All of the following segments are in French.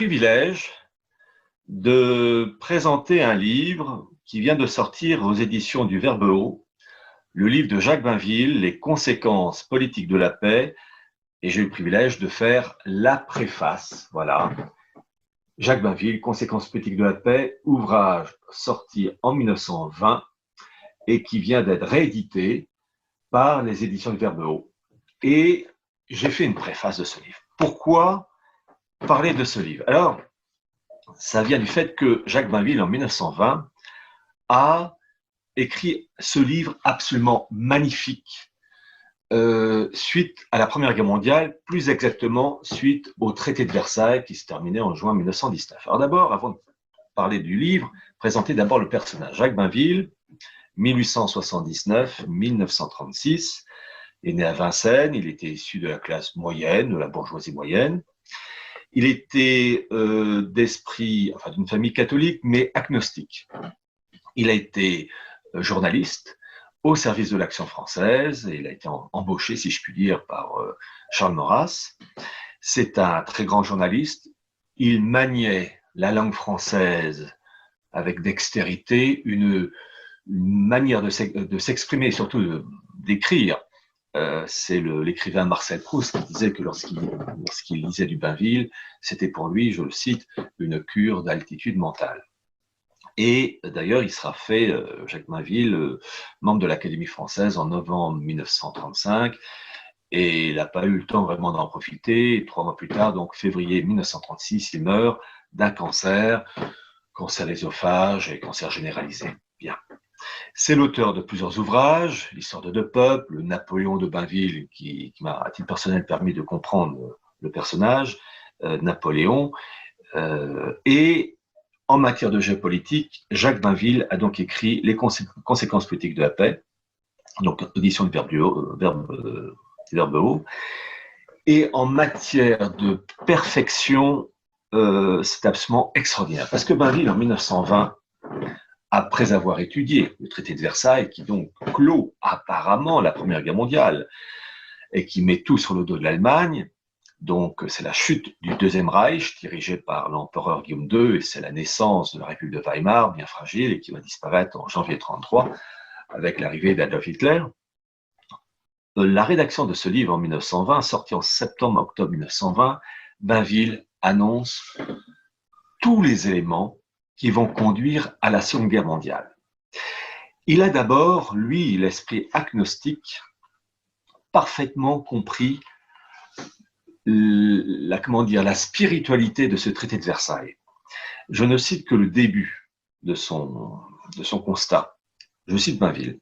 privilège de présenter un livre qui vient de sortir aux éditions du Verbeau, le livre de Jacques Bainville, Les conséquences politiques de la paix, et j'ai eu le privilège de faire la préface. Voilà. Jacques Bainville, Conséquences politiques de la paix, ouvrage sorti en 1920 et qui vient d'être réédité par les éditions du Verbeau. Et j'ai fait une préface de ce livre. Pourquoi parler de ce livre? Alors, ça vient du fait que Jacques Bainville, en 1920, a écrit ce livre absolument magnifique suite à la Première Guerre mondiale, plus exactement suite au traité de Versailles qui se terminait en juin 1919. Alors d'abord, avant de parler du livre, présenter d'abord le personnage. Jacques Bainville, 1879-1936, est né à Vincennes, il était issu de la classe moyenne, de la bourgeoisie moyenne. Il était d'esprit, enfin d'une famille catholique, mais agnostique. Il a été journaliste au service de l'Action française et il a été embauché, si je puis dire, par Charles Maurras. C'est un très grand journaliste. Il maniait la langue française avec dextérité, une manière de s'exprimer, surtout d'écrire. C'est l'écrivain Marcel Proust qui disait que lorsqu'il lisait du Bainville, c'était pour lui, je le cite, une cure d'altitude mentale. Et d'ailleurs, il sera fait, Jacques Bainville, membre de l'Académie française en novembre 1935, et il n'a pas eu le temps vraiment d'en profiter. 3 mois plus tard, donc février 1936, il meurt d'un cancer d'œsophage et cancer généralisé. Bien. C'est l'auteur de plusieurs ouvrages, l'histoire de 2 peuples, Napoléon de Bainville, qui m'a, à titre personnel, permis de comprendre le personnage, Napoléon. Et en matière de géopolitique, Jacques Bainville a donc écrit Les conséquences politiques de la paix, donc édition du Verbeau. Et en matière de perfection, c'est absolument extraordinaire. Parce que Bainville, en 1920, après avoir étudié le traité de Versailles, qui donc clôt apparemment la Première Guerre mondiale et qui met tout sur le dos de l'Allemagne, donc c'est la chute du Deuxième Reich dirigé par l'empereur Guillaume II et c'est la naissance de la République de Weimar, bien fragile et qui va disparaître en janvier 1933 avec l'arrivée d'Adolf Hitler. La rédaction de ce livre en 1920, sorti en septembre-octobre 1920, Bainville annonce tous les éléments qui vont conduire à la Seconde Guerre mondiale. Il a d'abord, lui, l'esprit agnostique, parfaitement compris la spiritualité de ce traité de Versailles. Je ne cite que le début de son constat. Je cite Bainville.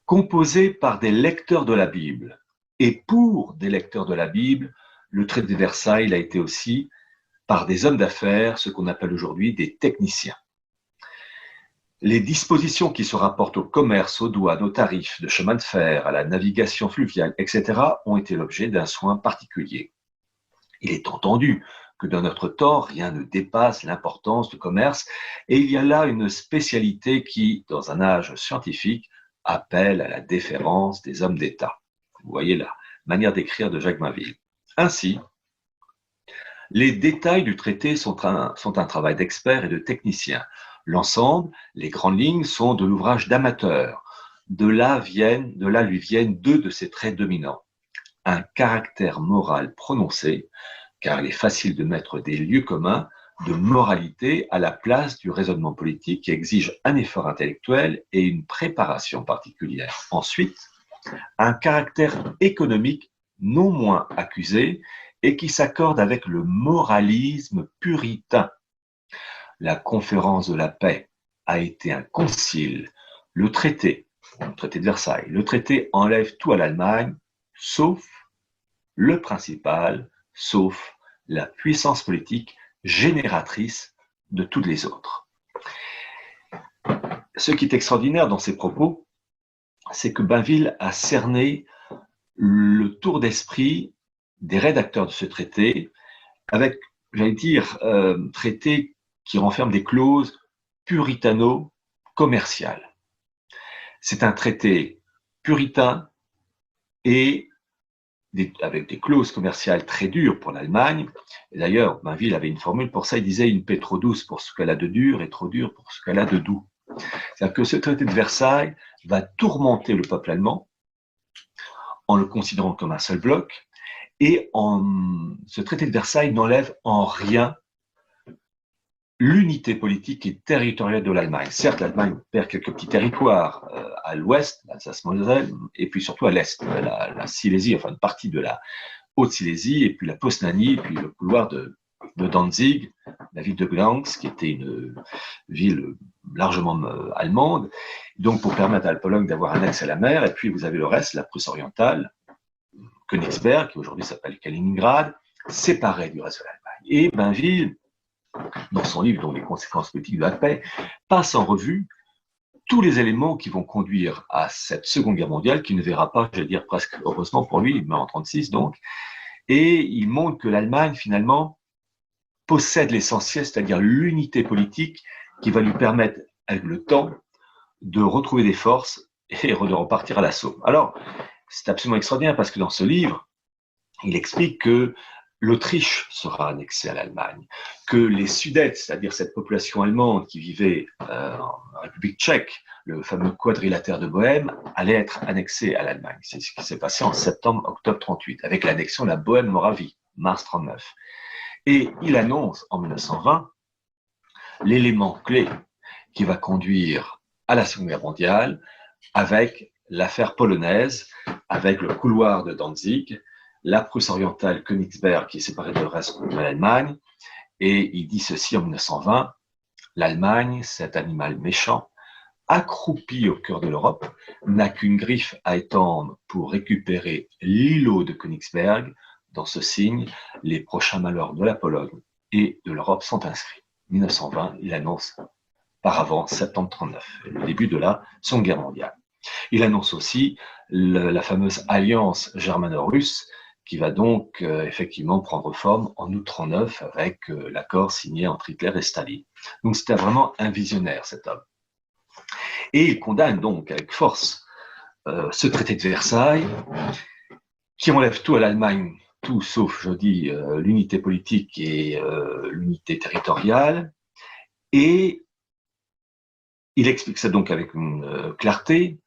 Composé par des lecteurs de la Bible et pour des lecteurs de la Bible, le traité de Versailles a été aussi par des hommes d'affaires, ce qu'on appelle aujourd'hui des techniciens. Les dispositions qui se rapportent au commerce, aux douanes, aux tarifs de chemin de fer, à la navigation fluviale, etc., ont été l'objet d'un soin particulier. Il est entendu que dans notre temps, rien ne dépasse l'importance du commerce, et il y a là une spécialité qui, dans un âge scientifique, appelle à la déférence des hommes d'État. Vous voyez la manière d'écrire de Jacques Bainville. Ainsi, les détails du traité sont un travail d'experts et de techniciens. L'ensemble, les grandes lignes sont de l'ouvrage d'amateurs. De là lui viennent 2 de ses traits dominants. Un caractère moral prononcé, car il est facile de mettre des lieux communs de moralité à la place du raisonnement politique qui exige un effort intellectuel et une préparation particulière. Ensuite, un caractère économique non moins accusé et qui s'accorde avec le moralisme puritain. La conférence de la paix a été un concile. Le traité de Versailles, le traité enlève tout à l'Allemagne, sauf le principal, sauf la puissance politique génératrice de toutes les autres. Ce qui est extraordinaire dans ces propos, c'est que Bainville a cerné le tour d'esprit des rédacteurs de ce traité avec, j'allais dire, traité qui renferme des clauses puritano-commerciales. C'est un traité puritain et avec des clauses commerciales très dures pour l'Allemagne. Et d'ailleurs, Mainville avait une formule pour ça, il disait une paix trop douce pour ce qu'elle a de dur et trop dure pour ce qu'elle a de doux. C'est-à-dire que ce traité de Versailles va tourmenter le peuple allemand en le considérant comme un seul bloc, et ce traité de Versailles n'enlève en rien l'unité politique et territoriale de l'Allemagne. Certes, l'Allemagne perd quelques petits territoires à l'ouest, l'Alsace-Moselle, et puis surtout à l'est, la Silésie, enfin une partie de la Haute-Silésie, et puis la Posnanie, et puis le couloir de Danzig, la ville de Gdansk, qui était une ville largement allemande, donc pour permettre à la Pologne d'avoir un accès à la mer, et puis vous avez le reste, la Prusse orientale, Königsberg, qui aujourd'hui s'appelle Kaliningrad, séparée du reste de l'Allemagne. Et Mainville, dans son livre, dont les conséquences politiques de la paix, passe en revue tous les éléments qui vont conduire à cette Seconde Guerre mondiale, qui ne verra pas, je vais dire presque heureusement pour lui, il meurt en 1936 donc, et il montre que l'Allemagne, finalement, possède l'essentiel, c'est-à-dire l'unité politique qui va lui permettre, avec le temps, de retrouver des forces et de repartir à l'assaut. Alors, c'est absolument extraordinaire parce que dans ce livre, il explique que l'Autriche sera annexée à l'Allemagne, que les Sudètes, c'est-à-dire cette population allemande qui vivait en République tchèque, le fameux quadrilatère de Bohême, allait être annexé à l'Allemagne. C'est ce qui s'est passé en septembre-octobre 38, avec l'annexion de la Bohême-Moravie, mars 39. Et il annonce en 1920 l'élément clé qui va conduire à la Seconde Guerre mondiale, avec l'affaire polonaise, avec le couloir de Danzig, la Prusse orientale Königsberg qui est séparée du reste de l'Allemagne, et il dit ceci en 1920, l'Allemagne, cet animal méchant, accroupi au cœur de l'Europe, n'a qu'une griffe à étendre pour récupérer l'îlot de Königsberg. Dans ce signe, les prochains malheurs de la Pologne et de l'Europe sont inscrits. 1920, il annonce par avant, septembre 39, le début de la Seconde Guerre mondiale. Il annonce aussi la fameuse alliance germano-russe qui va donc effectivement prendre forme en août 39 avec l'accord signé entre Hitler et Staline. Donc c'était vraiment un visionnaire cet homme. Et il condamne donc avec force ce traité de Versailles qui enlève tout à l'Allemagne, tout sauf, je dis, l'unité politique et l'unité territoriale. Et il explique ça donc avec une clarté.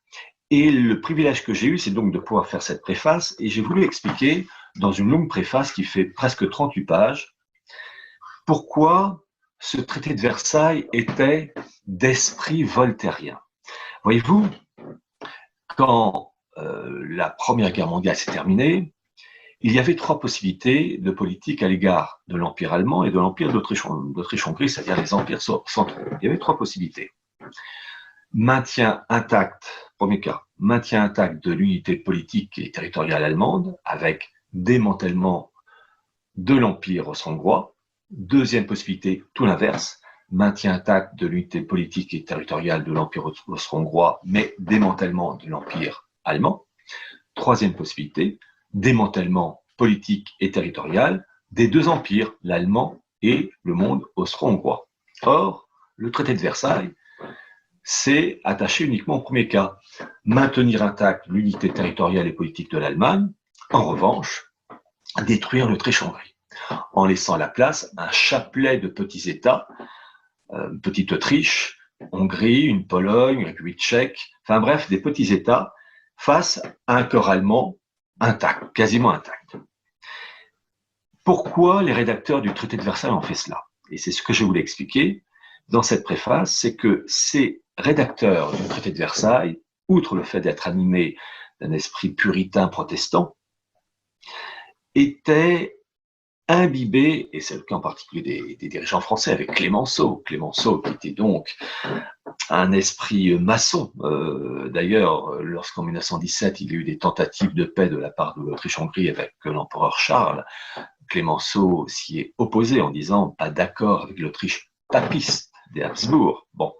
Et le privilège que j'ai eu, c'est donc de pouvoir faire cette préface. Et j'ai voulu expliquer, dans une longue préface qui fait presque 38 pages, pourquoi ce traité de Versailles était d'esprit voltairien. Voyez-vous, quand la Première Guerre mondiale s'est terminée, il y avait trois possibilités de politique à l'égard de l'Empire allemand et de l'Empire d'Autriche-Hongrie, c'est-à-dire les empires centraux. Il y avait trois possibilités. Maintien intact, premier cas, maintien intact de l'unité politique et territoriale allemande avec démantèlement de l'Empire austro-hongrois. Deuxième possibilité, tout l'inverse, maintien intact de l'unité politique et territoriale de l'Empire austro-hongrois, mais démantèlement de l'Empire allemand. Troisième possibilité, démantèlement politique et territorial des deux empires, l'allemand et le monde austro-hongrois. Or, le traité de Versailles s'est attaché uniquement au premier cas, maintenir intacte l'unité territoriale et politique de l'Allemagne, en revanche, détruire l'Autriche-Hongrie, en laissant à la place un chapelet de petits États, une petite Autriche, Hongrie, une Pologne, une République tchèque, enfin bref, des petits États face à un corps allemand intact, quasiment intact. Pourquoi les rédacteurs du traité de Versailles ont fait cela? Et c'est ce que je voulais expliquer dans cette préface, c'est que ces rédacteurs du traité de Versailles, outre le fait d'être animés d'un esprit puritain protestant, étaient imbibés, et c'est le cas en particulier des dirigeants français, avec Clémenceau qui était donc un esprit maçon. D'ailleurs, lorsqu'en 1917, il y a eu des tentatives de paix de la part de l'Autriche-Hongrie avec l'empereur Charles, Clémenceau s'y est opposé en disant pas d'accord avec l'Autriche papiste des Habsbourg. Bon,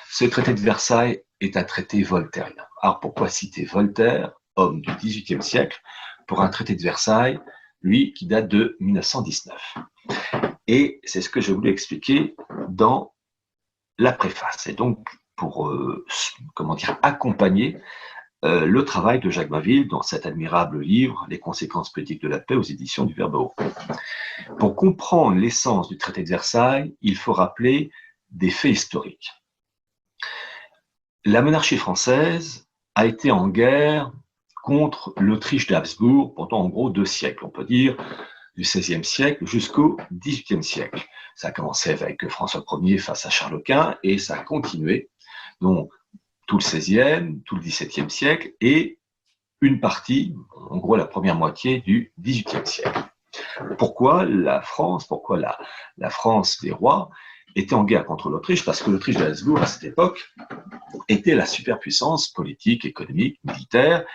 ce traité de Versailles est un traité voltairien. Alors pourquoi citer Voltaire, homme du XVIIIe siècle, pour un traité de Versailles, lui qui date de 1919? Et c'est ce que je voulais expliquer dans la préface. Et donc, pour accompagner le travail de Jacques Bainville dans cet admirable livre « Les conséquences politiques de la paix » aux éditions du Verbe. Pour comprendre l'essence du traité de Versailles, il faut rappeler des faits historiques. La monarchie française a été en guerre contre l'Autriche d'Habsbourg pendant en gros 2 siècles, on peut dire, du XVIe siècle jusqu'au XVIIIe siècle. Ça a commencé avec François Ier face à Charles Quint et ça a continué, donc tout le XVIe, tout le XVIIe siècle et une partie, en gros la première moitié du XVIIIe siècle. Pourquoi la France, la France des rois était en guerre contre l'Autriche? Parce que l'Autriche d'Habsbourg, à cette époque, était la superpuissance politique, économique, militaire,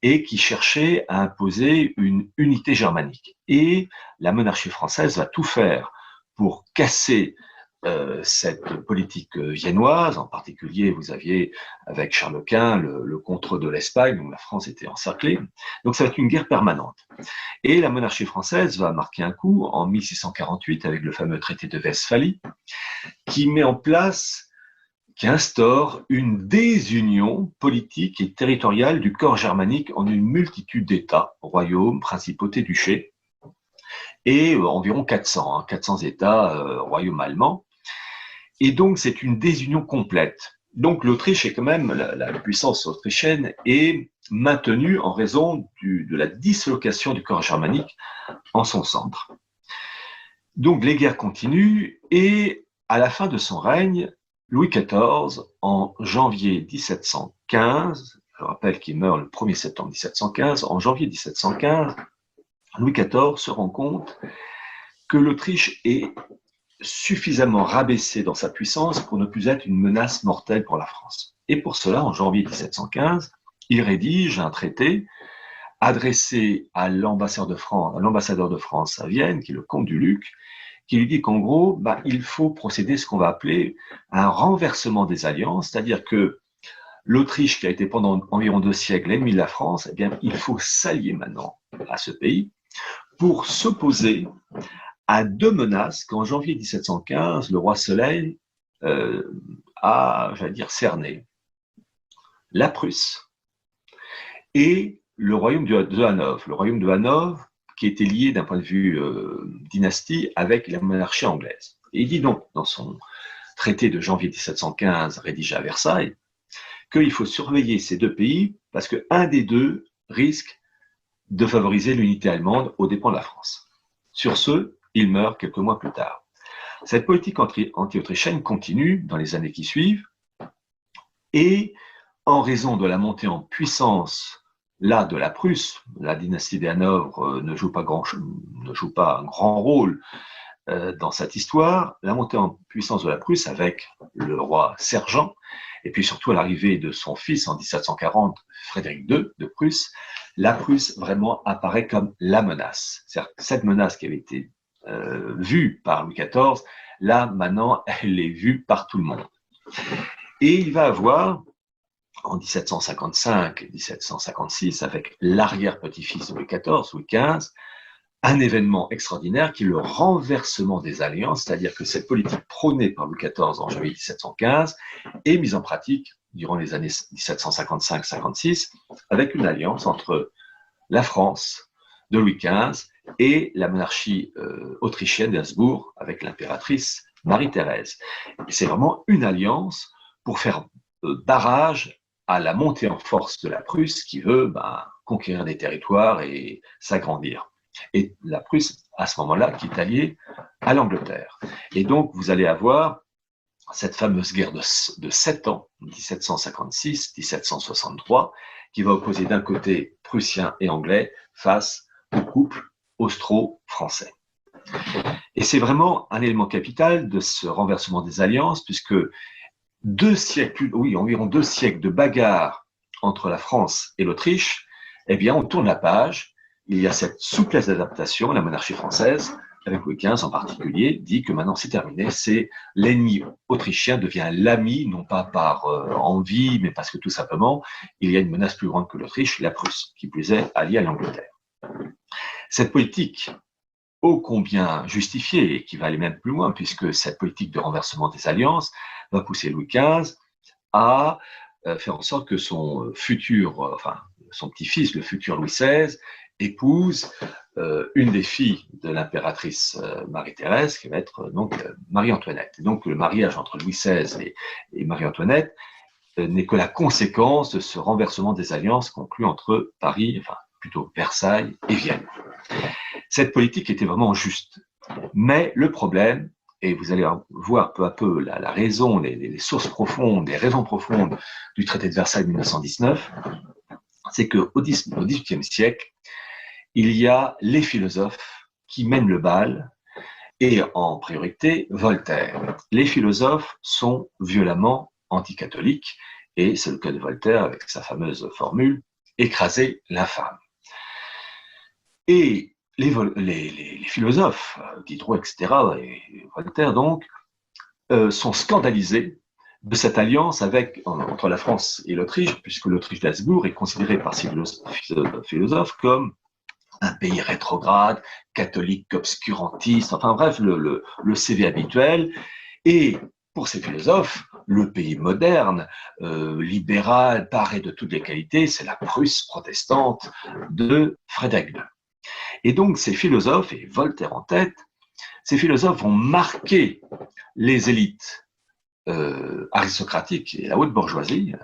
et qui cherchait à imposer une unité germanique. Et la monarchie française va tout faire pour casser cette politique viennoise. En particulier, vous aviez avec Charles Quint le contrôle de l'Espagne, donc la France était encerclée. Donc ça va être une guerre permanente. Et la monarchie française va marquer un coup en 1648 avec le fameux traité de Westphalie, qui met en place, qui instaure une désunion politique et territoriale du corps germanique en une multitude d'États, royaumes, principautés, duchés, et environ 400 États royaumes allemands. Et donc, c'est une désunion complète. Donc, l'Autriche est quand même, la puissance autrichienne est maintenue en raison de la dislocation du corps germanique en son centre. Donc, les guerres continuent et à la fin de son règne, Louis XIV, en janvier 1715, je rappelle qu'il meurt le 1er septembre 1715, en janvier 1715, Louis XIV se rend compte que l'Autriche est suffisamment rabaissée dans sa puissance pour ne plus être une menace mortelle pour la France. Et pour cela, en janvier 1715, il rédige un traité adressé à l'ambassadeur de France à Vienne, qui est le comte du Luc, qui lui dit qu'en gros, il faut procéder à ce qu'on va appeler un renversement des alliances, c'est-à-dire que l'Autriche, qui a été pendant environ 2 siècles l'ennemi de la France, eh bien, il faut s'allier maintenant à ce pays pour s'opposer à 2 menaces qu'en janvier 1715, le roi Soleil a, j'allais dire, cerné. La Prusse et le royaume de Hanovre. Le royaume de Hanovre qui était lié d'un point de vue dynastie avec la monarchie anglaise. Et il dit donc, dans son traité de janvier 1715 rédigé à Versailles, qu'il faut surveiller ces 2 pays parce qu'un des 2 risque de favoriser l'unité allemande aux dépens de la France. Sur ce, il meurt quelques mois plus tard. Cette politique anti-autrichienne continue dans les années qui suivent et en raison de la montée en puissance là de la Prusse, la dynastie des Hanovre ne joue pas un grand rôle dans cette histoire, la montée en puissance de la Prusse avec le roi Sergent et puis surtout à l'arrivée de son fils en 1740, Frédéric II de Prusse, la Prusse vraiment apparaît comme la menace. C'est-à-dire que cette menace qui avait été vue par Louis XIV, là maintenant elle est vue par tout le monde. Et il va avoir en 1755 et 1756, avec l'arrière-petit-fils de Louis XIV, Louis XV, un événement extraordinaire qui est le renversement des alliances, c'est-à-dire que cette politique prônée par Louis XIV en janvier 1715 est mise en pratique durant les années 1755-56 avec une alliance entre la France de Louis XV et la monarchie autrichienne d'Habsbourg avec l'impératrice Marie-Thérèse. C'est vraiment une alliance pour faire barrage à la montée en force de la Prusse qui veut conquérir des territoires et s'agrandir. Et la Prusse, à ce moment-là, qui est alliée à l'Angleterre. Et donc, vous allez avoir cette fameuse guerre de 7 ans, 1756-1763, qui va opposer d'un côté Prussiens et Anglais face au couple austro-français. Et c'est vraiment un élément capital de ce renversement des alliances, puisque environ 2 siècles de bagarre entre la France et l'Autriche, eh bien, on tourne la page. Il y a cette souplesse d'adaptation. La monarchie française, avec Louis XV en particulier, dit que maintenant c'est terminé. C'est l'ennemi autrichien devient l'ami, non pas par envie, mais parce que tout simplement, il y a une menace plus grande que l'Autriche, la Prusse, qui plus est alliée à l'Angleterre. Cette politique ô combien justifiée et qui va aller même plus loin, puisque cette politique de renversement des alliances va pousser Louis XV à faire en sorte que son futur, son petit-fils, le futur Louis XVI, épouse une des filles de l'impératrice Marie-Thérèse, qui va être donc Marie-Antoinette. Et donc le mariage entre Louis XVI et Marie-Antoinette n'est que la conséquence de ce renversement des alliances conclues entre Paris, enfin plutôt Versailles et Vienne. Cette politique était vraiment juste. Mais le problème, et vous allez voir peu à peu la raison, les sources profondes, les raisons profondes du traité de Versailles 1919, c'est qu'au XVIIIe siècle, il y a les philosophes qui mènent le bal, et en priorité Voltaire. Les philosophes sont violemment anticatholiques, et c'est le cas de Voltaire avec sa fameuse formule « écraser l'infâme ». Et les philosophes, Diderot, etc., et Voltaire donc, sont scandalisés de cette alliance entre la France et l'Autriche, puisque l'Autriche d'Habsbourg est considérée par ces philosophes comme un pays rétrograde, catholique, obscurantiste, enfin bref, le CV habituel. Et pour ces philosophes, le pays moderne, libéral, paré de toutes les qualités, c'est la Prusse protestante de Frédéric II. Et donc ces philosophes, et Voltaire en tête, ces philosophes vont marquer les élites aristocratiques et la haute bourgeoisie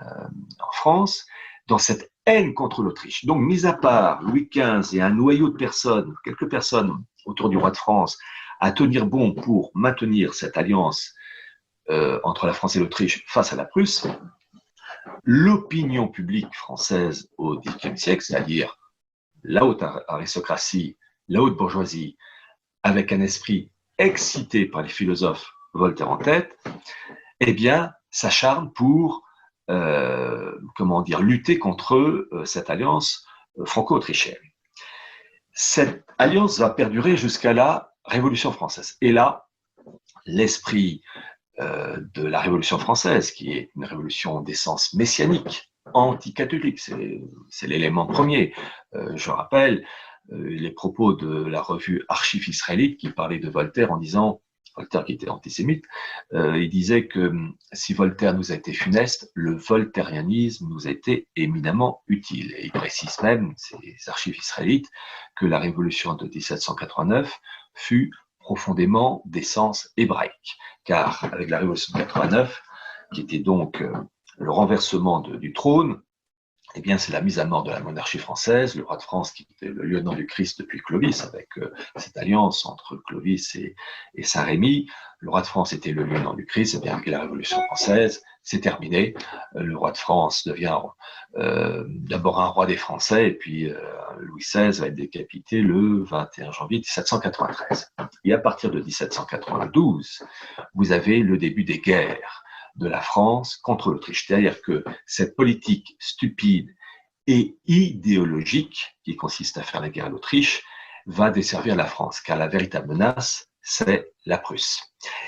en France dans cette haine contre l'Autriche. Donc, mis à part Louis XV et un noyau de personnes, quelques personnes autour du roi de France, à tenir bon pour maintenir cette alliance entre la France et l'Autriche face à la Prusse, l'opinion publique française au XVIIIe siècle, c'est-à-dire la haute aristocratie, la haute bourgeoisie, avec un esprit excité par les philosophes Voltaire en tête, eh bien, s'acharne pour lutter contre cette alliance franco-autrichienne. Cette alliance va perdurer jusqu'à la Révolution française. Et là, l'esprit de la Révolution française, qui est une révolution d'essence messianique, anti-catholique, c'est l'élément premier. Je rappelle les propos de la revue Archives israélite qui parlait de Voltaire en disant, Voltaire qui était antisémite, il disait que si Voltaire nous a été funeste, le voltairianisme nous a été éminemment utile. Et il précise même, ces archives israélites, que la révolution de 1789 fut profondément d'essence hébraïque. Car avec la révolution de 89, qui était donc le renversement du trône, eh bien, c'est la mise à mort de la monarchie française, le roi de France qui était le lieutenant du Christ depuis Clovis, avec cette alliance entre Clovis et Saint-Rémy. Le roi de France était le lieutenant du Christ, et bien que la Révolution française, c'est terminé. Le roi de France devient d'abord un roi des Français, et puis Louis XVI va être décapité le 21 janvier 1793. Et à partir de 1792, vous avez le début des guerres de la France contre l'Autriche. C'est-à-dire que cette politique stupide et idéologique qui consiste à faire la guerre à l'Autriche va desservir la France, car la véritable menace, c'est la Prusse.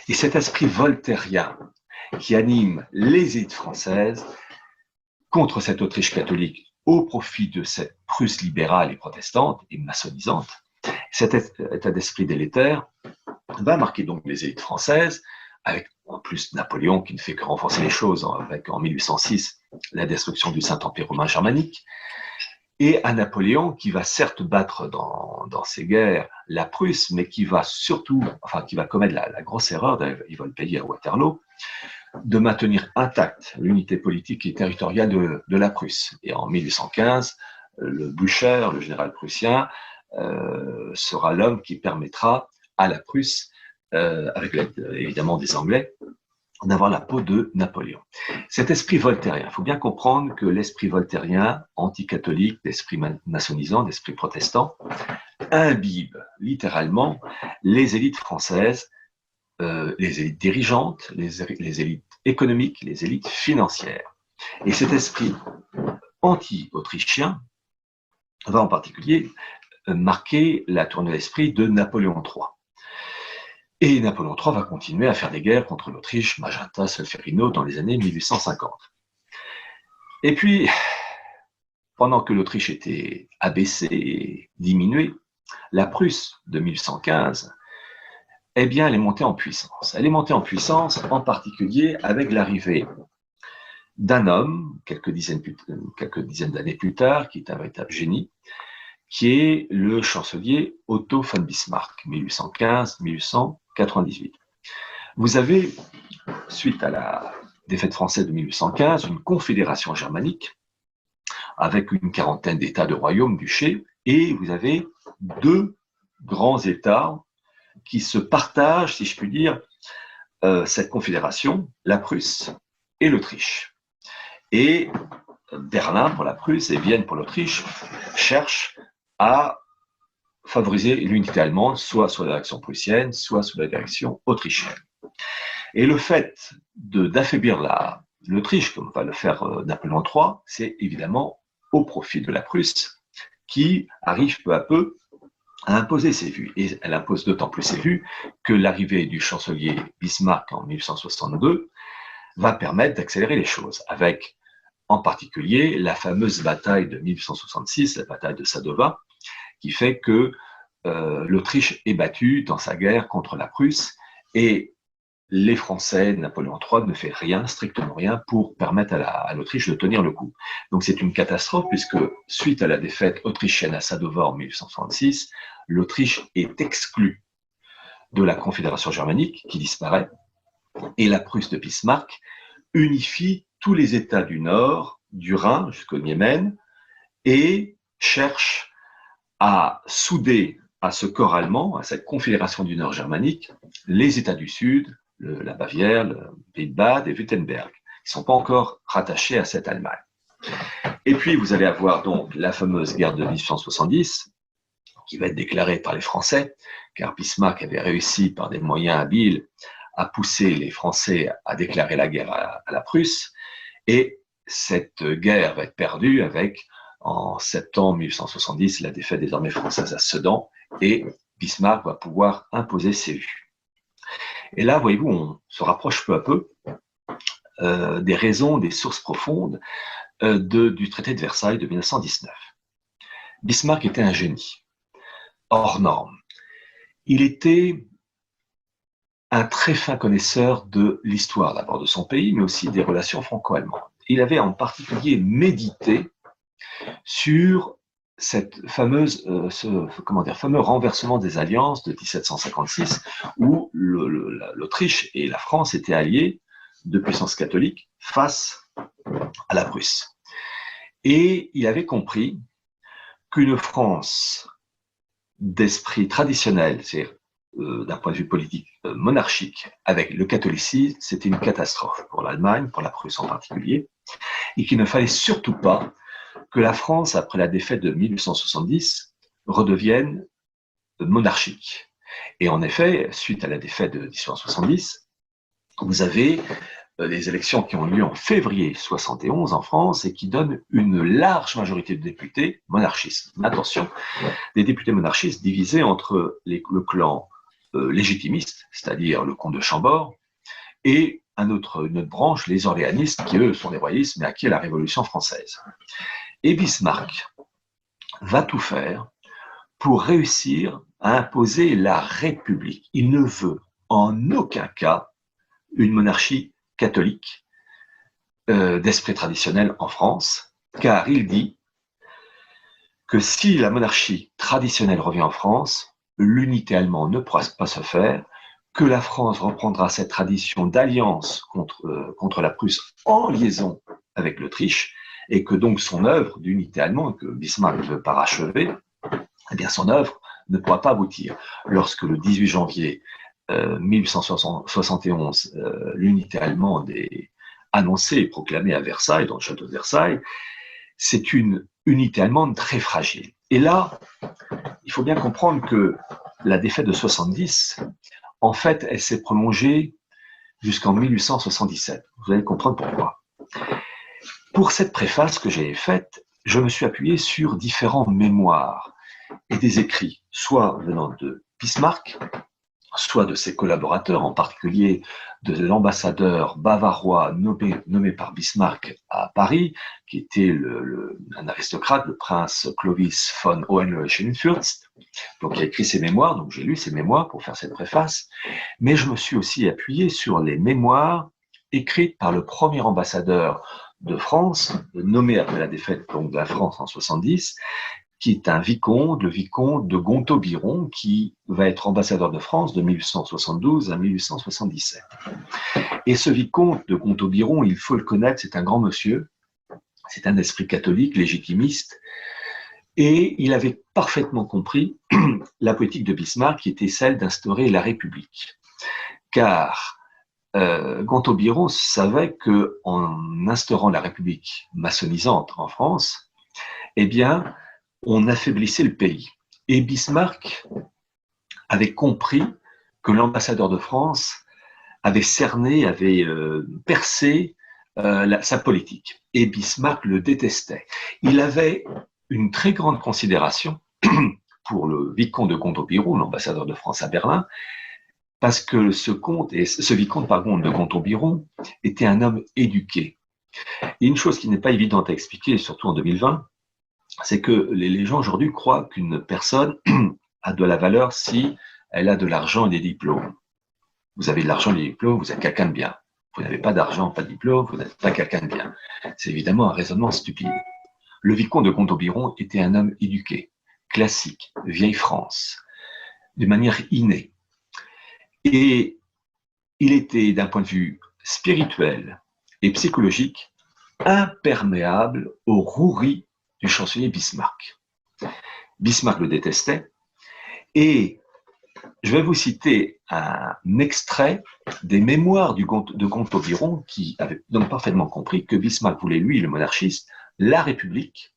Et cet esprit voltairien qui anime les élites françaises contre cette Autriche catholique au profit de cette Prusse libérale et protestante et maçonnisante, cet état d'esprit délétère va marquer donc les élites françaises, avec en plus Napoléon qui ne fait que renforcer les choses, avec en 1806 la destruction du Saint-Empire romain germanique, et à Napoléon qui va certes battre dans ces guerres la Prusse, mais qui va surtout, qui va commettre la grosse erreur, il va le payer à Waterloo, de maintenir intacte l'unité politique et territoriale de la Prusse. Et en 1815, le Blücher, le général prussien, sera l'homme qui permettra à la Prusse, avec l'aide évidemment des Anglais, d'avoir la peau de Napoléon. Cet esprit voltairien, il faut bien comprendre que l'esprit voltairien, anticatholique, d'esprit maçonnisant, d'esprit protestant, imbibe littéralement les élites françaises, les élites dirigeantes, les élites économiques, les élites financières. Et cet esprit anti-autrichien va en particulier marquer la tournure d'esprit de Napoléon III. Et Napoléon III va continuer à faire des guerres contre l'Autriche, Magenta, Solferino, dans les années 1850. Et puis, pendant que l'Autriche était abaissée et diminuée, la Prusse de 1815, eh bien, elle est montée en puissance. Elle est montée en puissance, en particulier avec l'arrivée d'un homme, quelques dizaines d'années plus tard, qui est un véritable génie, qui est le chancelier Otto von Bismarck, 1815-1898. Vous avez, suite à la défaite française de 1815, une confédération germanique avec une quarantaine d'États, de royaumes, duchés, et vous avez deux grands États qui se partagent, si je puis dire, cette confédération, la Prusse et l'Autriche. Et Berlin pour la Prusse et Vienne pour l'Autriche cherchent à favoriser l'unité allemande, soit sous la direction prussienne, soit sous la direction autrichienne. Et le fait d'affaiblir l'Autriche, comme va le faire Napoléon III, c'est évidemment au profit de la Prusse, qui arrive peu à peu à imposer ses vues. Et elle impose d'autant plus ses vues que l'arrivée du chancelier Bismarck en 1862 va permettre d'accélérer les choses, avec en particulier la fameuse bataille de 1866, la bataille de Sadowa, qui fait que l'Autriche est battue dans sa guerre contre la Prusse, et les Français, Napoléon III ne fait rien, strictement rien, pour permettre à l'Autriche de tenir le coup. Donc c'est une catastrophe, puisque suite à la défaite autrichienne à Sadowa en 1866, l'Autriche est exclue de la Confédération germanique, qui disparaît, et la Prusse de Bismarck unifie tous les États du Nord, du Rhin jusqu'au Niémen, et cherche à souder à ce corps allemand, à cette confédération du Nord germanique, les États du Sud, la Bavière, le Pays de Bade et Wurtemberg, qui ne sont pas encore rattachés à cette Allemagne. Et puis vous allez avoir donc la fameuse guerre de 1870, qui va être déclarée par les Français, car Bismarck avait réussi par des moyens habiles à pousser les Français à déclarer la guerre à la Prusse, et cette guerre va être perdue avec, en septembre 1870, la défaite des armées françaises à Sedan, et Bismarck va pouvoir imposer ses vues. Et là, voyez-vous, on se rapproche peu à peu des raisons, des sources profondes du traité de Versailles de 1919. Bismarck était un génie, hors norme. Il était un très fin connaisseur de l'histoire, d'abord de son pays, mais aussi des relations franco-allemandes. Il avait en particulier médité sur cette fameuse, fameux renversement des alliances de 1756, où l'Autriche et la France étaient alliées de puissances catholiques face à la Prusse. Et il avait compris qu'une France d'esprit traditionnel, c'est-à-dire d'un point de vue politique monarchique, avec le catholicisme, c'était une catastrophe pour l'Allemagne, pour la Prusse en particulier, et qu'il ne fallait surtout pas que la France, après la défaite de 1870, redevienne monarchique. Et en effet, suite à la défaite de 1870, vous avez les élections qui ont lieu en février 71 en France et qui donnent une large majorité de députés monarchistes. Attention, des députés monarchistes divisés entre le clan légitimiste, c'est-à-dire le comte de Chambord, et une autre branche, les orléanistes, qui eux sont des royalistes, mais à qui est la Révolution française. Et Bismarck va tout faire pour réussir à imposer la République. Il ne veut en aucun cas une monarchie catholique d'esprit traditionnel en France, car il dit que si la monarchie traditionnelle revient en France, l'unité allemande ne pourra pas se faire, que la France reprendra cette tradition d'alliance contre la Prusse en liaison avec l'Autriche, et que donc son œuvre d'unité allemande, que Bismarck ne veut parachever, eh bien son œuvre ne pourra pas aboutir. Lorsque le 18 janvier 1871, l'unité allemande est annoncée et proclamée à Versailles, dans le château de Versailles, c'est une unité allemande très fragile. Et là, il faut bien comprendre que la défaite de 70, en fait, elle s'est prolongée jusqu'en 1877. Vous allez comprendre pourquoi. Pour cette préface que j'ai faite, je me suis appuyé sur différents mémoires et des écrits, soit venant de Bismarck, soit de ses collaborateurs, en particulier de l'ambassadeur bavarois nommé par Bismarck à Paris, qui était un aristocrate, le prince Clovis von Hohenlohe-Schönfürst, donc il a écrit ses mémoires, donc j'ai lu ses mémoires pour faire cette préface, mais je me suis aussi appuyé sur les mémoires écrite par le premier ambassadeur de France, nommé après la défaite donc, de la France en 70, qui est un vicomte, le vicomte de Gontaut-Biron, qui va être ambassadeur de France de 1872 à 1877. Et ce vicomte de Gontaut-Biron, il faut le connaître, c'est un grand monsieur, c'est un esprit catholique, légitimiste, et il avait parfaitement compris la politique de Bismarck qui était celle d'instaurer la République. Car Gontaut-Biron savait qu'en instaurant la République maçonnisante en France, eh bien, on affaiblissait le pays. Et Bismarck avait compris que l'ambassadeur de France avait cerné, avait percé sa politique. Et Bismarck le détestait. Il avait une très grande considération pour le vicomte de Gontaut-Biron, l'ambassadeur de France à Berlin, parce que ce vicomte de Gontaut-Biron était un homme éduqué. Et une chose qui n'est pas évidente à expliquer, surtout en 2020, c'est que les gens aujourd'hui croient qu'une personne a de la valeur si elle a de l'argent et des diplômes. Vous avez de l'argent et des diplômes, vous êtes quelqu'un de bien. Vous n'avez pas d'argent, pas de diplôme, vous n'êtes pas quelqu'un de bien. C'est évidemment un raisonnement stupide. Le vicomte de Gontaut-Biron était un homme éduqué, classique, vieille France, de manière innée. Et il était, d'un point de vue spirituel et psychologique, imperméable aux roueries du chancelier Bismarck. Bismarck le détestait. Et je vais vous citer un extrait des mémoires de Gontaut-Biron qui avait donc parfaitement compris que Bismarck voulait, lui, le monarchiste, la République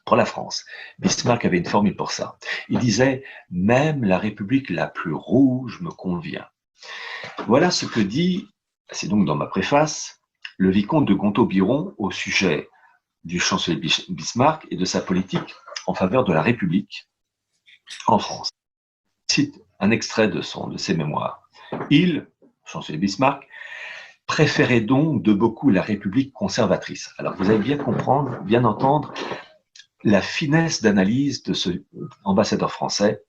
pour la France. Bismarck avait une formule pour ça. Il disait « Même la République la plus rouge me convient ». Voilà ce que dit, c'est donc dans ma préface, le vicomte de Gontaut-Biron au sujet du chancelier Bismarck et de sa politique en faveur de la République en France. Je cite un extrait de ses mémoires. Il, chancelier Bismarck, préférait donc de beaucoup la République conservatrice. Alors vous allez bien comprendre, bien entendre la finesse d'analyse de ce ambassadeur français.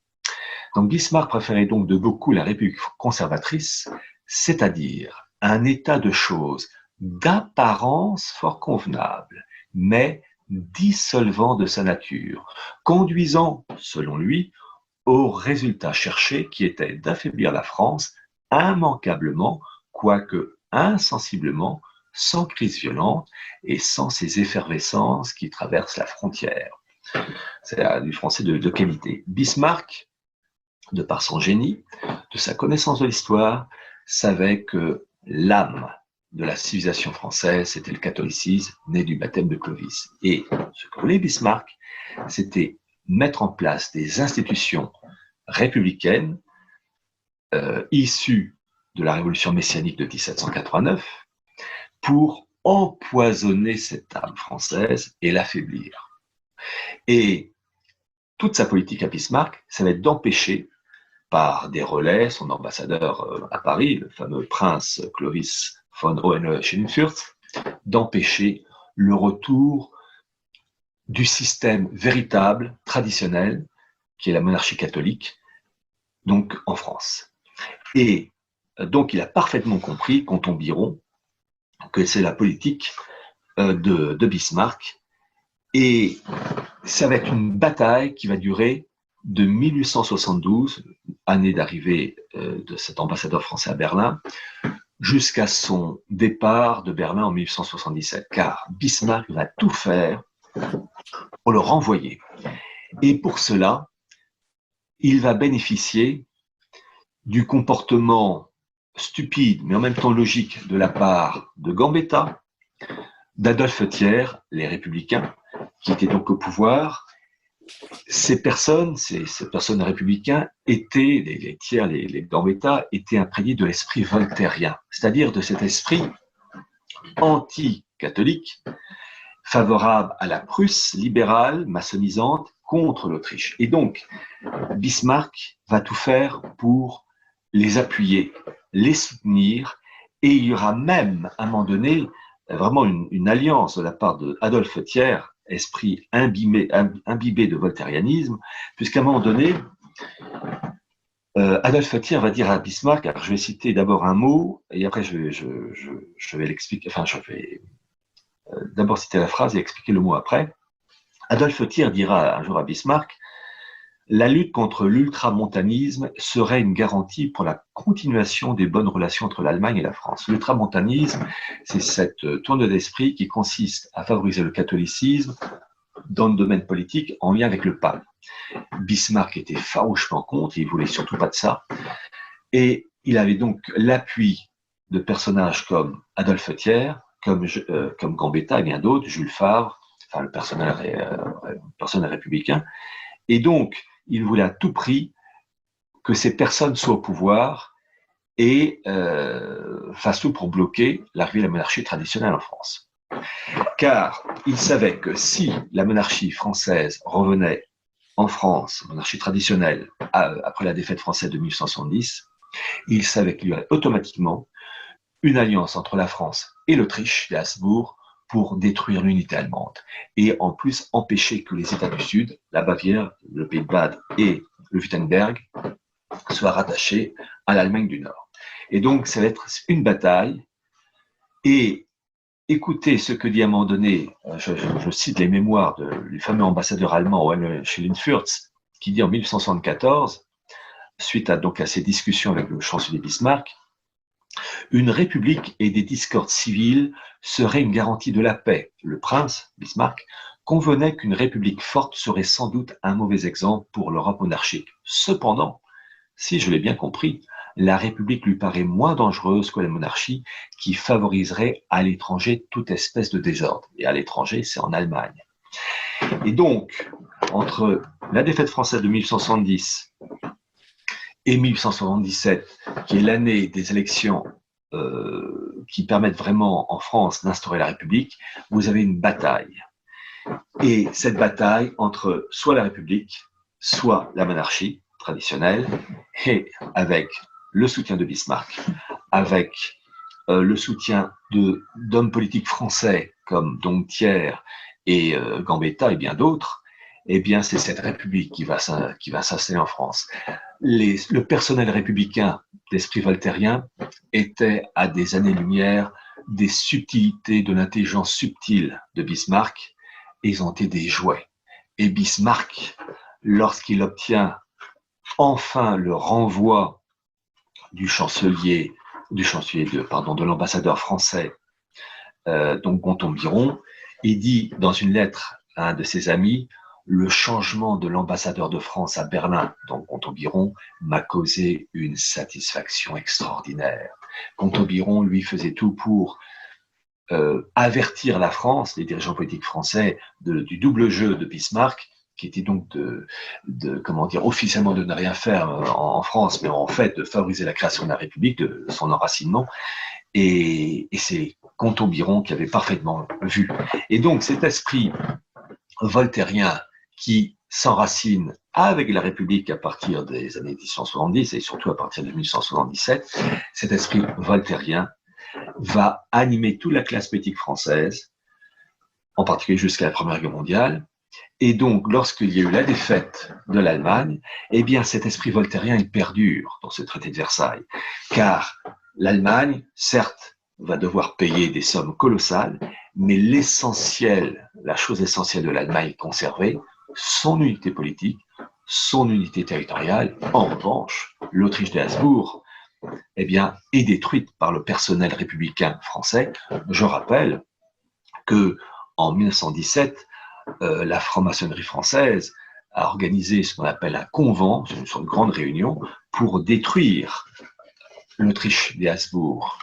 Donc Bismarck préférait donc de beaucoup la République conservatrice, c'est-à-dire un état de choses d'apparence fort convenable, mais dissolvant de sa nature, conduisant, selon lui, au résultat cherché qui était d'affaiblir la France immanquablement, quoique insensiblement, sans crise violente et sans ces effervescences qui traversent la frontière. C'est du français de qualité. Bismarck, de par son génie, de sa connaissance de l'histoire, savait que l'âme de la civilisation française, c'était le catholicisme né du baptême de Clovis. Et ce que voulait Bismarck, c'était mettre en place des institutions républicaines issues de la révolution messianique de 1789 pour empoisonner cette âme française et l'affaiblir. Et toute sa politique à Bismarck, ça va être d'empêcher, par des relais, son ambassadeur à Paris, le fameux prince Clovis von Hohenlohe-Schönfürst, d'empêcher le retour du système véritable, traditionnel, qui est la monarchie catholique, donc en France. Et donc il a parfaitement compris, Gontaut-Biron, que c'est la politique de Bismarck. Et ça va être une bataille qui va durer de 1872, année d'arrivée de cet ambassadeur français à Berlin, jusqu'à son départ de Berlin en 1877, car Bismarck va tout faire pour le renvoyer. Et pour cela, il va bénéficier du comportement stupide, mais en même temps logique, de la part de Gambetta, d'Adolphe Thiers, les Républicains, qui étaient donc au pouvoir. Ces personnes républicains étaient, les Thiers, les Gambetta, étaient imprégnés de l'esprit voltairien, c'est-à-dire de cet esprit anti-catholique, favorable à la Prusse libérale, maçonnisante, contre l'Autriche. Et donc, Bismarck va tout faire pour les appuyer, les soutenir, et il y aura même, à un moment donné, vraiment une alliance de la part d'Adolphe Thiers, esprit imbibé de voltairianisme, puisqu'à un moment donné, Adolphe Thiers va dire à Bismarck, alors je vais citer d'abord un mot, et après je vais l'expliquer, enfin je vais d'abord citer la phrase et expliquer le mot après. Adolphe Thiers dira un jour à Bismarck, la lutte contre l'ultramontanisme serait une garantie pour la continuation des bonnes relations entre l'Allemagne et la France. L'ultramontanisme, c'est cette tourne d'esprit qui consiste à favoriser le catholicisme dans le domaine politique en lien avec le pape. Bismarck était farouchement contre, il voulait surtout pas de ça, et il avait donc l'appui de personnages comme Adolphe Thiers, comme Gambetta et bien d'autres, Jules Favre, enfin le personnel républicain, et donc il voulait à tout prix que ces personnes soient au pouvoir et fassent tout pour bloquer l'arrivée de la monarchie traditionnelle en France. Car il savait que si la monarchie française revenait en France, monarchie traditionnelle, après la défaite française de 1870, il savait qu'il y aurait automatiquement une alliance entre la France et l'Autriche, les Habsbourg, pour détruire l'unité allemande. Et en plus, empêcher que les États du Sud, la Bavière, le Pays de Bade et le Wurtemberg, soient rattachés à l'Allemagne du Nord. Et donc, ça va être une bataille. Et écoutez ce que dit à un moment donné, je cite les mémoires du fameux ambassadeur allemand Schilling-Fürst, qui dit en 1874, suite à ces discussions avec le chancelier Bismarck, une république et des discordes civiles seraient une garantie de la paix. Le prince, Bismarck, convenait qu'une république forte serait sans doute un mauvais exemple pour l'Europe monarchique. Cependant, si je l'ai bien compris, la république lui paraît moins dangereuse que la monarchie qui favoriserait à l'étranger toute espèce de désordre. Et à l'étranger, c'est en Allemagne. Et donc, entre la défaite française de 1870 et 1877, qui est l'année des élections qui permettent vraiment en France d'instaurer la République, vous avez une bataille. Et cette bataille entre soit la République, soit la monarchie traditionnelle, et avec le soutien de Bismarck, avec le soutien d'hommes politiques français comme donc Thiers et Gambetta et bien d'autres, eh bien c'est cette République qui va s'installer en France. Le personnel républicain d'esprit voltairien était à des années-lumière des subtilités de l'intelligence subtile de Bismarck, et ils ont été des jouets. Et Bismarck, lorsqu'il obtient enfin le renvoi de l'ambassadeur français, donc Gonton-Biron, il dit dans une lettre à un de ses amis, le changement de l'ambassadeur de France à Berlin, donc Gonton-Biron, m'a causé une satisfaction extraordinaire. Gonton-Biron, lui, faisait tout pour avertir la France, les dirigeants politiques français, du double jeu de Bismarck, qui était donc officiellement de ne rien faire en France, mais en fait de favoriser la création de la République, de son enracinement. Et c'est Gonton-Biron qui avait parfaitement vu. Et donc cet esprit voltairien qui s'enracine avec la République à partir des années 1870 et surtout à partir de 1877, cet esprit voltairien va animer toute la classe politique française, en particulier jusqu'à la Première Guerre mondiale. Et donc, lorsqu'il y a eu la défaite de l'Allemagne, eh bien, cet esprit voltairien, il perdure dans ce traité de Versailles. Car l'Allemagne, certes, va devoir payer des sommes colossales, mais l'essentiel, la chose essentielle de l'Allemagne est conservée, son unité politique, son unité territoriale. En revanche, l'Autriche des Habsbourg, eh bien, est détruite par le personnel républicain français. Je rappelle que en 1917, la franc-maçonnerie française a organisé ce qu'on appelle un convent, une grande réunion, pour détruire l'Autriche des Habsbourg.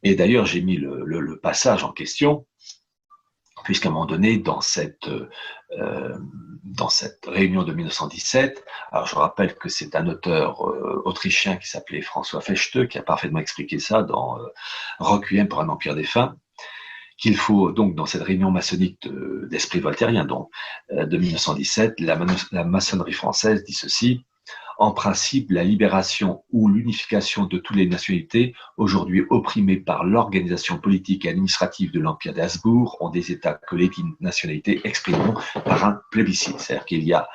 Et d'ailleurs, j'ai mis le passage en question, puisqu'à un moment donné, dans cette réunion de 1917, alors je rappelle que c'est un auteur autrichien qui s'appelait François Fechte, qui a parfaitement expliqué ça dans Requiem pour un empire défunt, qu'il faut donc dans cette réunion maçonnique d'esprit voltairien de 1917, la maçonnerie française dit ceci: en principe, la libération ou l'unification de toutes les nationalités, aujourd'hui opprimées par l'organisation politique et administrative de l'Empire des Habsbourg, ont des États que les nationalités exprimeront par un plébiscite. C'est-à-dire qu'il y a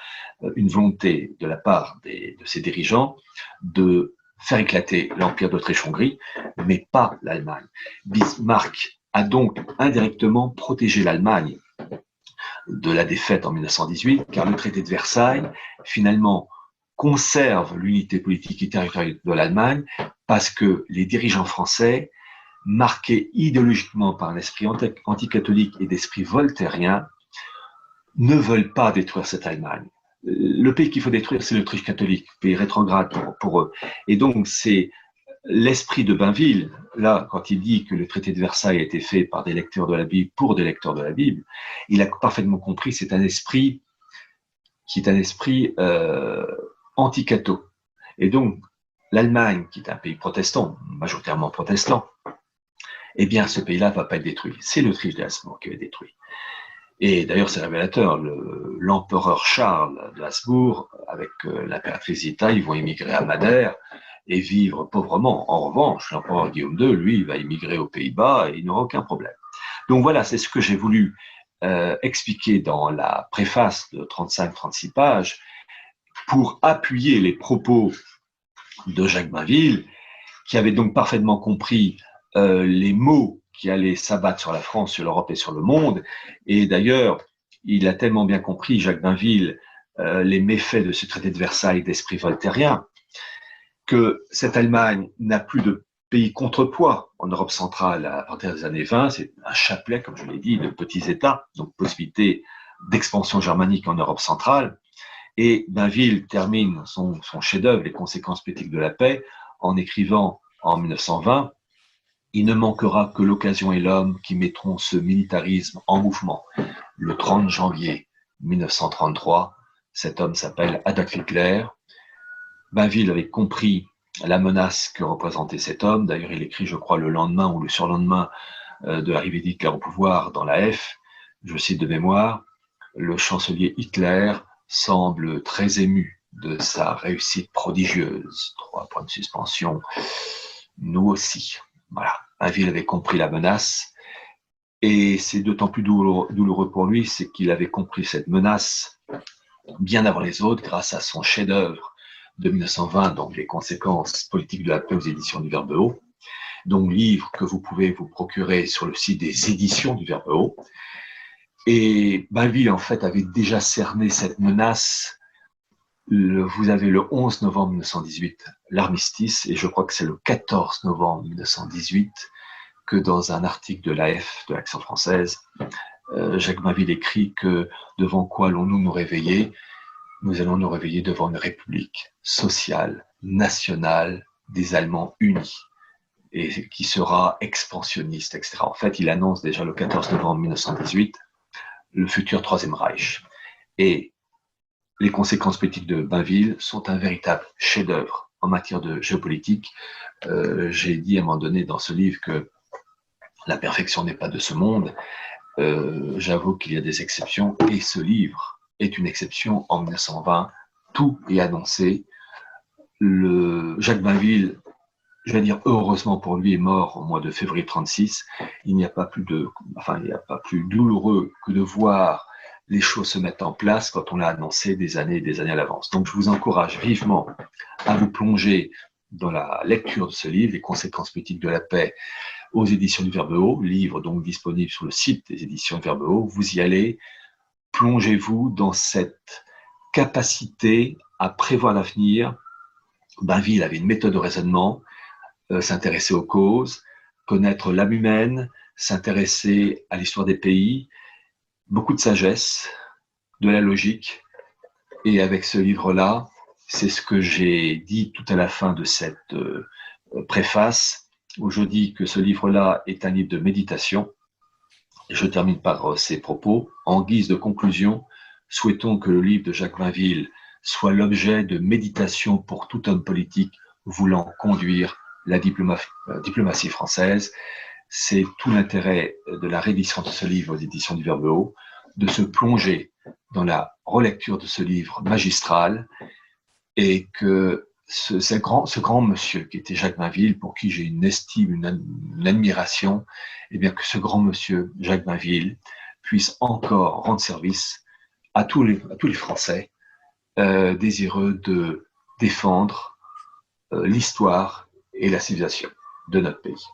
une volonté de la part de ses dirigeants de faire éclater l'Empire d'Autriche-Hongrie, mais pas l'Allemagne. Bismarck a donc indirectement protégé l'Allemagne de la défaite en 1918, car le traité de Versailles, finalement, conserve l'unité politique et territoriale de l'Allemagne parce que les dirigeants français, marqués idéologiquement par un esprit anticatholique et d'esprit voltairien, ne veulent pas détruire cette Allemagne. Le pays qu'il faut détruire, c'est l'Autriche catholique, pays rétrograde pour eux. Et donc, c'est l'esprit de Bainville, là, quand il dit que le traité de Versailles a été fait par des lecteurs de la Bible pour des lecteurs de la Bible, il a parfaitement compris, c'est un esprit qui est un esprit anti-catho. Et donc, l'Allemagne, qui est un pays protestant, majoritairement protestant, eh bien, ce pays-là ne va pas être détruit. C'est l'Autriche de Habsbourg qui va être détruit. Et d'ailleurs, c'est révélateur. L'empereur Charles de Habsbourg, avec l'impératrice Zita, ils vont émigrer à Madère et vivre pauvrement. En revanche, l'empereur Guillaume II, lui, il va émigrer aux Pays-Bas et il n'aura aucun problème. Donc voilà, c'est ce que j'ai voulu expliquer dans la préface de 35-36 pages pour appuyer les propos de Jacques Bainville, qui avait donc parfaitement compris les mots qui allaient s'abattre sur la France, sur l'Europe et sur le monde. Et d'ailleurs, il a tellement bien compris, Jacques Bainville, les méfaits de ce traité de Versailles d'esprit voltairien, que cette Allemagne n'a plus de pays contrepoids en Europe centrale à partir des années 20. C'est un chapelet, comme je l'ai dit, de petits États, donc possibilité d'expansion germanique en Europe centrale. Et Bainville termine son chef-d'œuvre, Les conséquences politiques de la paix, en écrivant en 1920 « Il ne manquera que l'occasion et l'homme qui mettront ce militarisme en mouvement ». Le 30 janvier 1933, cet homme s'appelle Adolf Hitler. Bainville avait compris la menace que représentait cet homme. D'ailleurs, il écrit, je crois, le lendemain ou le surlendemain de l'arrivée d'Hitler au pouvoir dans la F, je cite de mémoire, le chancelier Hitler semble très ému de sa réussite prodigieuse. 3 points de suspension. Nous aussi. Voilà. Bainville avait compris la menace et c'est d'autant plus douloureux pour lui, c'est qu'il avait compris cette menace bien avant les autres grâce à son chef-d'œuvre de 1920, donc Les conséquences politiques de la paix aux éditions du Verbe Haut, donc livre que vous pouvez vous procurer sur le site des éditions du Verbe Haut. Et Bainville, en fait, avait déjà cerné cette menace. Vous avez le 11 novembre 1918 l'armistice, et je crois que c'est le 14 novembre 1918 que dans un article de l'AF, de l'Action française, Jacques Bainville écrit que devant quoi allons-nous nous réveiller? Nous allons nous réveiller devant une république sociale, nationale, des Allemands unis, et qui sera expansionniste, etc. En fait, il annonce déjà le 14 novembre 1918 le futur Troisième Reich. Et les conséquences politiques de Bainville sont un véritable chef-d'œuvre en matière de géopolitique. J'ai dit à un moment donné dans ce livre que la perfection n'est pas de ce monde. J'avoue qu'il y a des exceptions, et ce livre est une exception. En 1920, tout est annoncé. Jacques Bainville, je vais dire heureusement pour lui, est mort au mois de février 1936. Il n'y a pas plus douloureux que de voir les choses se mettre en place quand on l'a annoncé des années et des années à l'avance. Donc je vous encourage vivement à vous plonger dans la lecture de ce livre, Les conséquences politiques de la paix, aux éditions du Verbe Haut, livre donc disponible sur le site des éditions du Verbe Haut. Vous y allez, plongez-vous dans cette capacité à prévoir l'avenir. Bainville avait une méthode de raisonnement, s'intéresser aux causes, connaître l'âme humaine, s'intéresser à l'histoire des pays, beaucoup de sagesse, de la logique. Et avec ce livre-là, c'est ce que j'ai dit tout à la fin de cette préface, où je dis que ce livre-là est un livre de méditation. Et je termine par ces propos. En guise de conclusion, souhaitons que le livre de Jacques Bainville soit l'objet de méditation pour tout homme politique voulant conduire la diplomatie française. C'est tout l'intérêt de la réédition de ce livre aux éditions du Verbe Haut, de se plonger dans la relecture de ce livre magistral, et que ce grand monsieur qui était Jacques Bainville, pour qui j'ai une estime, une admiration, et bien que ce grand monsieur, Jacques Bainville, puisse encore rendre service à tous les Français désireux de défendre l'histoire et la civilisation de notre pays.